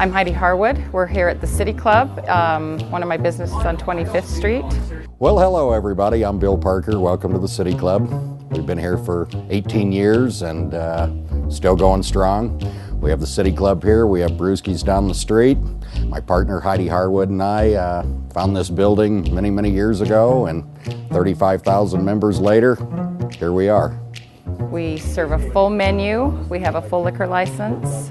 I'm Heidi Harwood. We're here at the City Club. One of my businesses on 25th Street. Well, hello everybody. I'm Bill Parker. Welcome to the City Club. We've been here for 18 years and still going strong. We have the City Club here. We have Brewski's down the street. My partner Heidi Harwood and I found this building many, many years ago, and 35,000 members later, here we are. We serve a full menu. We have a full liquor license.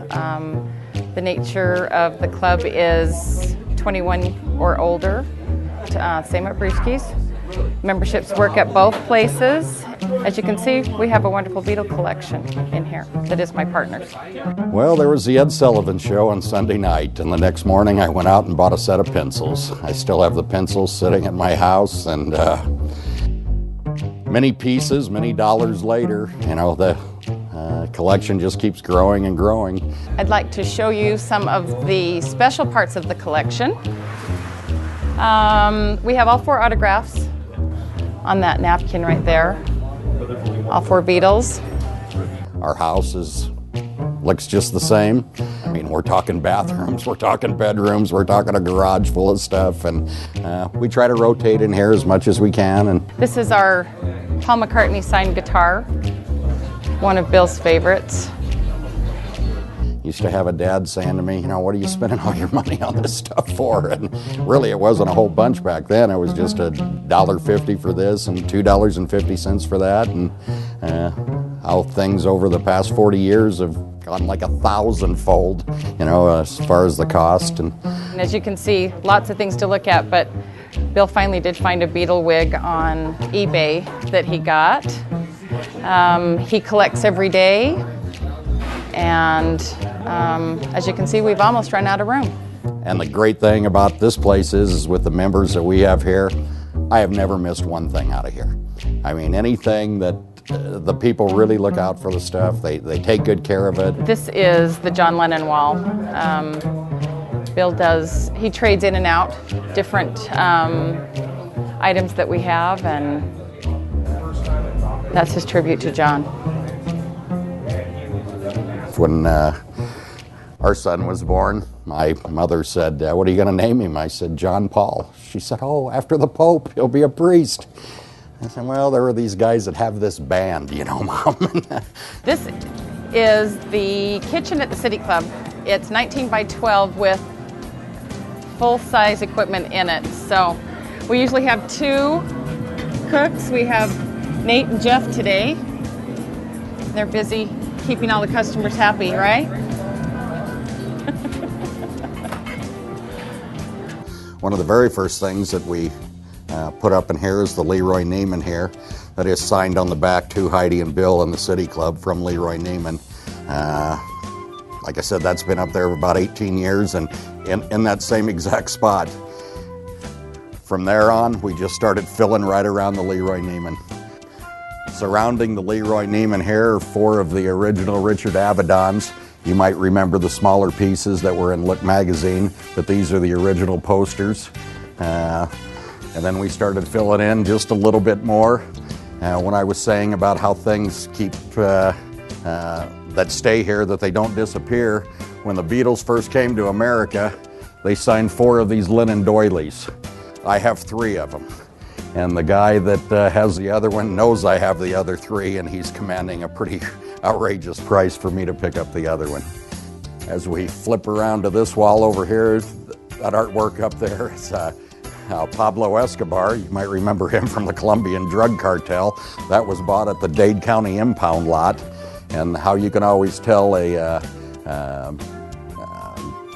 The nature of the club is 21 or older. Same at Brewski's. Memberships work at both places. As you can see, we have a wonderful beetle collection in here that is my partner's. Well, there was the Ed Sullivan show on Sunday night, and the next morning I went out and bought a set of pencils. I still have the pencils sitting at my house, and many pieces, many dollars later, you know, the collection just keeps growing and growing. I'd like to show you some of the special parts of the collection. We have all 4 autographs on that napkin right there. All 4 Beatles. Our house looks just the same. I mean, we're talking bathrooms, we're talking bedrooms, we're talking a garage full of stuff, and we try to rotate in here as much as we can. And this is our Paul McCartney signed guitar, one of Bill's favorites. Used to have a dad saying to me, you know, what are you spending all your money on this stuff for? And really, it wasn't a whole bunch back then. It was just $1.50 for this and $2.50 for that. And how things over the past 40 years have gone like 1,000-fold, you know, as far as the cost. And as you can see, lots of things to look at, but Bill finally did find a Beatle wig on eBay that he got. He collects every day. And as you can see, we've almost run out of room. And the great thing about this place is with the members that we have here, I have never missed one thing out of here. I mean, anything that the people really look out for the stuff, they take good care of it. This is the John Lennon wall. Bill he trades in and out different items that we have, and that's his tribute to John. When our son was born, my mother said, what are you going to name him? I said, John Paul. She said, oh, after the Pope, he'll be a priest. I said, well, there are these guys that have this band, you know, Mom. This is the kitchen at the City Club. It's 19 by 12 with full-size equipment in it. So we usually have 2 cooks. We have Nate and Jeff today. They're busy keeping all the customers happy, right? One of the very first things that we put up in here is the Leroy Neiman here. That is signed on the back to Heidi and Bill and the City Club from Leroy Neiman. Like I said, that's been up there for about 18 years and in that same exact spot. From there on, we just started filling right around the Leroy Neiman. Surrounding the Leroy Neiman here are 4 of the original Richard Avedons. You might remember the smaller pieces that were in Look magazine, but these are the original posters. And then we started filling in just a little bit more. When I was saying about how things keep, that stay here, that they don't disappear, when the Beatles first came to America, they signed 4 of these linen doilies. I have 3 of them. And the guy that has the other one knows I have the other 3, and he's commanding a pretty outrageous price for me to pick up the other one. As we flip around to this wall over here, that artwork up there is Pablo Escobar. You might remember him from the Colombian drug cartel. That was bought at the Dade County impound lot. And how you can always tell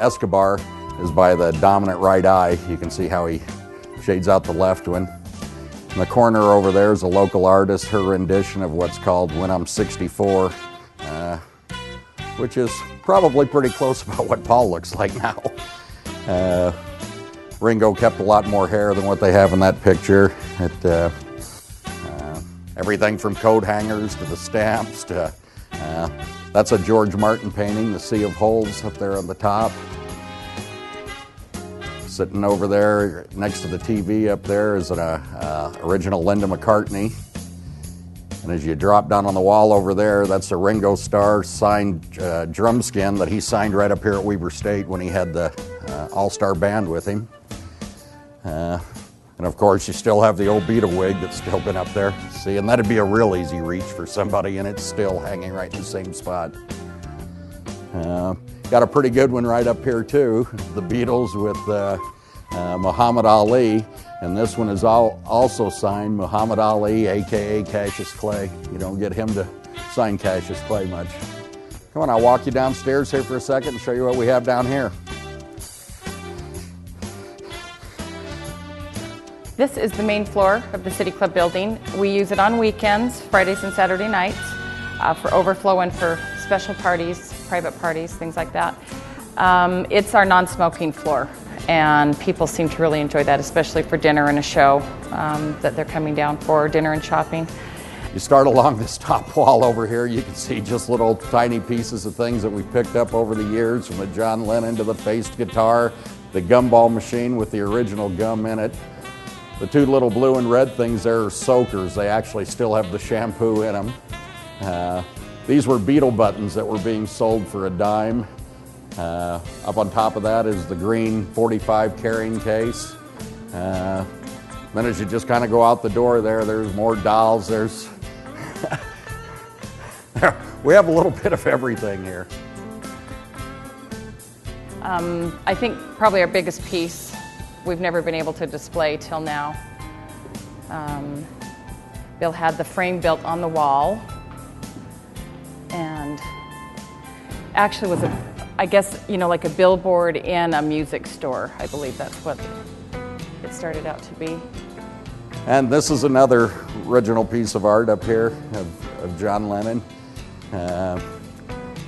Escobar is by the dominant right eye. You can see how he shades out the left one. In the corner over there is a local artist, her rendition of what's called When I'm 64, which is probably pretty close about what Paul looks like now. Ringo kept a lot more hair than what they have in that picture. Everything from coat hangers to the stamps to, that's a George Martin painting, the Sea of Holes up there on the top. Sitting over there next to the TV up there is an original Linda McCartney. And as you drop down on the wall over there, that's a Ringo Starr signed drum skin that he signed right up here at Weber State when he had the all-star band with him. And of course, you still have the old Beatle wig that's still been up there. See, and that'd be a real easy reach for somebody, and it's still hanging right in the same spot. Got a pretty good one right up here too, the Beatles with Muhammad Ali, and this one is also signed Muhammad Ali, aka Cassius Clay. You don't get him to sign Cassius Clay much. Come on, I'll walk you downstairs here for a second and show you what we have down here. This is the main floor of the City Club building. We use it on weekends, Fridays and Saturday nights, for overflow and for special parties, private parties, things like that. It's our non-smoking floor, and people seem to really enjoy that, especially for dinner and a show that they're coming down for, dinner and shopping. You start along this top wall over here, you can see just little tiny pieces of things that we picked up over the years, from the John Lennon to the faced guitar, the gumball machine with the original gum in it. The two little blue and red things there are soakers. They actually still have the shampoo in them. These were Beatle buttons that were being sold for a dime. Up on top of that is the green 45 carrying case. Then as you just kind of go out the door there's more dolls. We have a little bit of everything here. I think probably our biggest piece we've never been able to display till now. Bill had the frame built on the wall, and actually was I guess, like a billboard in a music store. I believe that's what it started out to be. And this is another original piece of art up here of John Lennon.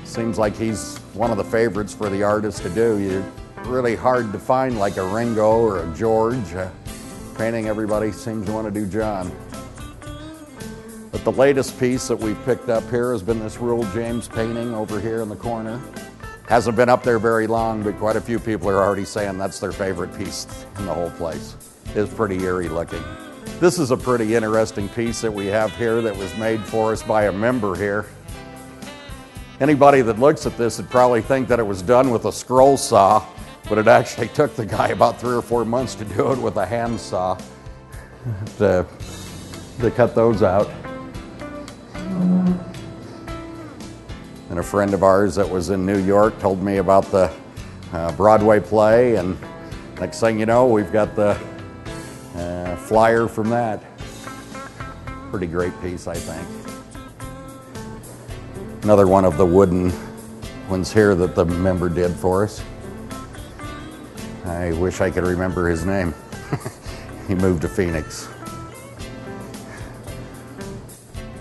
Seems like he's one of the favorites for the artist to do. You're really hard to find like a Ringo or a George painting. Everybody seems to want to do John. But the latest piece that we've picked up here has been this Rule James painting over here in the corner. Hasn't been up there very long, but quite a few people are already saying that's their favorite piece in the whole place. It's pretty eerie looking. This is a pretty interesting piece that we have here that was made for us by a member here. Anybody that looks at this would probably think that it was done with a scroll saw, but it actually took the guy about 3 or 4 months to do it with a hand saw to cut those out. And a friend of ours that was in New York told me about the Broadway play, and next thing you know, we've got the flyer from that. Pretty great piece, I think. Another one of the wooden ones here that the member did for us. I wish I could remember his name. He moved to Phoenix.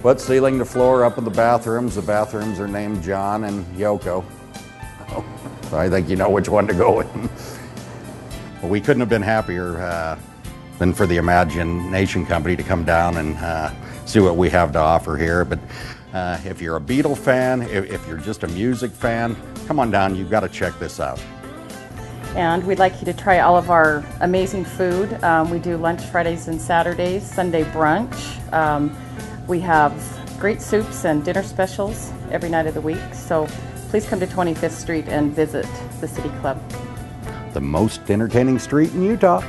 But ceiling to floor up in the bathrooms are named John and Yoko. So I think you know which one to go with. Well, we couldn't have been happier than for the Imagination Company to come down and see what we have to offer here. But if you're a Beatle fan, if you're just a music fan, come on down, you've got to check this out. And we'd like you to try all of our amazing food. We do lunch Fridays and Saturdays, Sunday brunch. We have great soups and dinner specials every night of the week. So please come to 25th Street and visit the City Club. The most entertaining street in Utah.